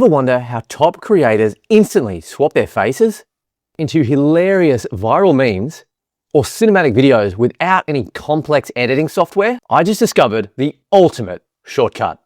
Ever wonder how top creators instantly swap their faces into hilarious viral memes or cinematic videos without any complex editing software? I just discovered the ultimate shortcut,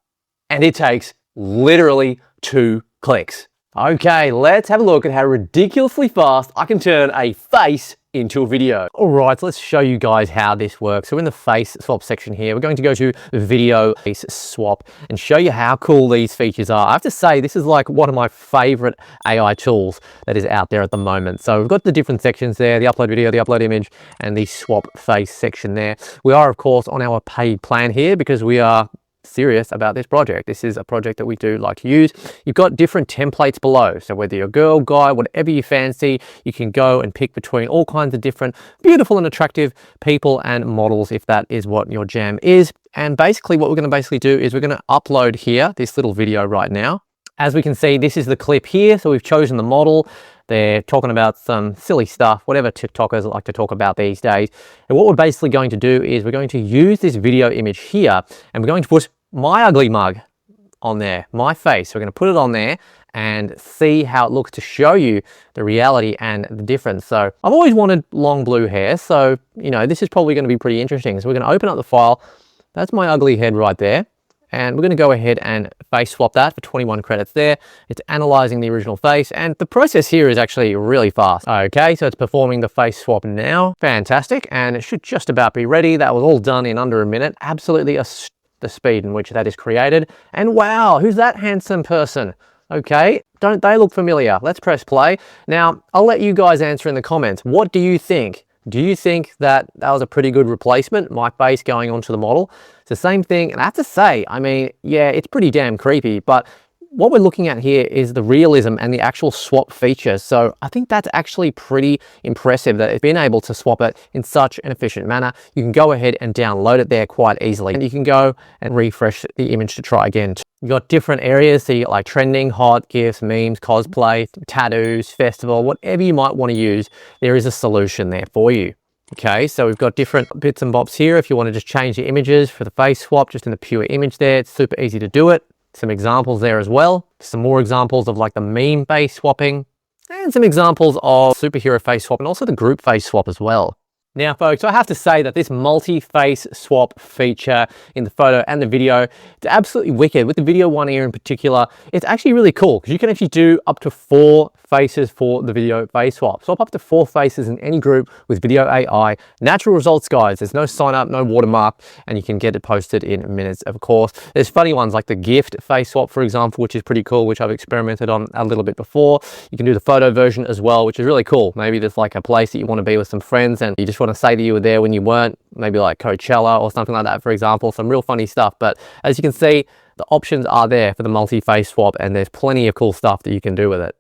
and it takes literally 2 clicks. Okay, let's have a look at how ridiculously fast I can turn a face into a video. All right, so let's show you guys how this works. So in the face swap section here, we're going to go to video face swap and show you how cool these features are. I have to say, this is like one of my favorite AI tools that is out there at the moment. So we've got the different sections there, the upload video, the upload image, and the swap face section there. We are, of course, on our paid plan here because we are serious about this project. This is a project that we do like to use. You've got different templates below. So whether you're a girl, guy, whatever you fancy, you can go and pick between all kinds of different beautiful and attractive people and models if that is what your jam is. And basically what we're going to do is we're going to upload here this little video right now. As we can see, this is the clip here. So we've chosen the model. They're talking about some silly stuff, whatever TikTokers like to talk about these days. And what we're basically going to do is we're going to use this video image here and we're going to put my ugly mug on there, my face. We're going to put it on there and see how it looks to show you the reality and the difference. So I've always wanted long blue hair. So, you know, this is probably going to be pretty interesting. So we're going to open up the file. That's my ugly head right there. And we're going to go ahead and face swap that for 21 credits there. It's analyzing the original face, and the process here is actually really fast. Okay, so it's performing the face swap now. Fantastic, and it should just about be ready. That was all done in under a minute. Absolutely the speed in which that is created. And wow, who's that handsome person? Okay, don't they look familiar? Let's press play. Now, I'll let you guys answer in the comments. What do you think? Do you think that that was a pretty good replacement, my face going onto the model? It's the same thing, and I have to say, I mean, yeah, it's pretty damn creepy, but what we're looking at here is the realism and the actual swap feature. So I think that's actually pretty impressive that it's been able to swap it in such an efficient manner. You can go ahead and download it there quite easily, and you can go and refresh the image to try again. You've got different areas, so you got like trending, hot, GIFs, memes, cosplay, tattoos, festival, whatever you might want to use, there is a solution there for you. Okay, so we've got different bits and bobs here. If you want to just change the images for the face swap, just in the pure image there, it's super easy to do it. Some examples there as well. Some more examples of like the meme face swapping and some examples of superhero face swap and also the group face swap as well. Now, folks, I have to say that this multi-face swap feature in the photo and the video, it's absolutely wicked. With the video one here in particular, it's actually really cool because you can actually do up to 4 faces for the video face swap. Swap up to 4 faces in any group with video AI. Natural results, guys. There's no sign up, no watermark, and you can get it posted in minutes, of course. There's funny ones like the gift face swap, for example, which is pretty cool, which I've experimented on a little bit before. You can do the photo version as well, which is really cool. Maybe there's like a place that you want to be with some friends and you just want to say that you were there when you weren't, maybe like Coachella or something like that, for example. Some real funny stuff. But as you can see, the options are there for the multi-face swap, and there's plenty of cool stuff that you can do with it.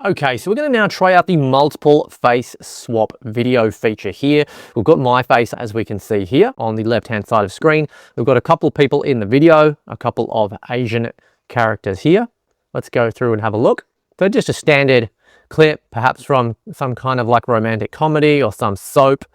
Okay, so we're going to now try out the multiple face swap video feature here. We've got my face, as we can see here on the left-hand side of screen. We've got a couple of people in the video, a couple of Asian characters here. Let's go through and have a look. So just a standard clip, perhaps from some kind of like romantic comedy or some soap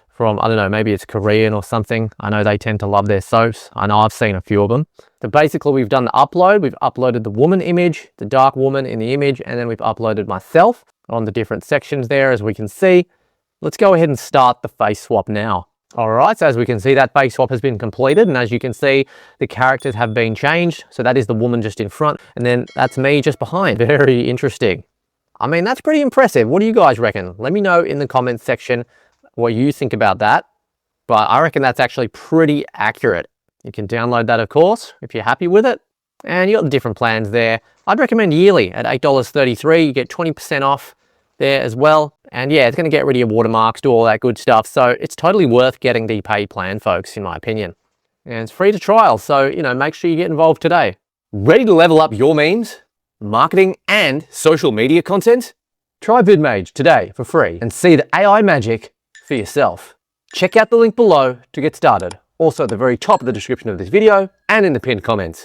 from, I don't know, maybe it's Korean or something. I know they tend to love their soaps. I know I've seen a few of them. So basically we've done the upload. We've uploaded the woman image, the dark woman in the image, and then we've uploaded myself on the different sections there, as we can see. Let's go ahead and start the face swap now. All right, so as we can see, that face swap has been completed. And as you can see, the characters have been changed. So that is the woman just in front, and then that's me just behind. Very interesting. I mean, that's pretty impressive. What do you guys reckon? Let me know in the comments section what you think about that. But I reckon that's actually pretty accurate. You can download that, of course, if you're happy with it. And you got the different plans there. I'd recommend yearly at $8.33. You get 20% off there as well. And yeah, it's going to get rid of your watermarks, do all that good stuff. So it's totally worth getting the paid plan, folks, in my opinion. And it's free to trial. So, you know, make sure you get involved today. Ready to level up your memes, marketing, and social media content? Try VidMage today for free and see the AI magic for yourself. Check out the link below to get started. Also at the very top of the description of this video and in the pinned comments.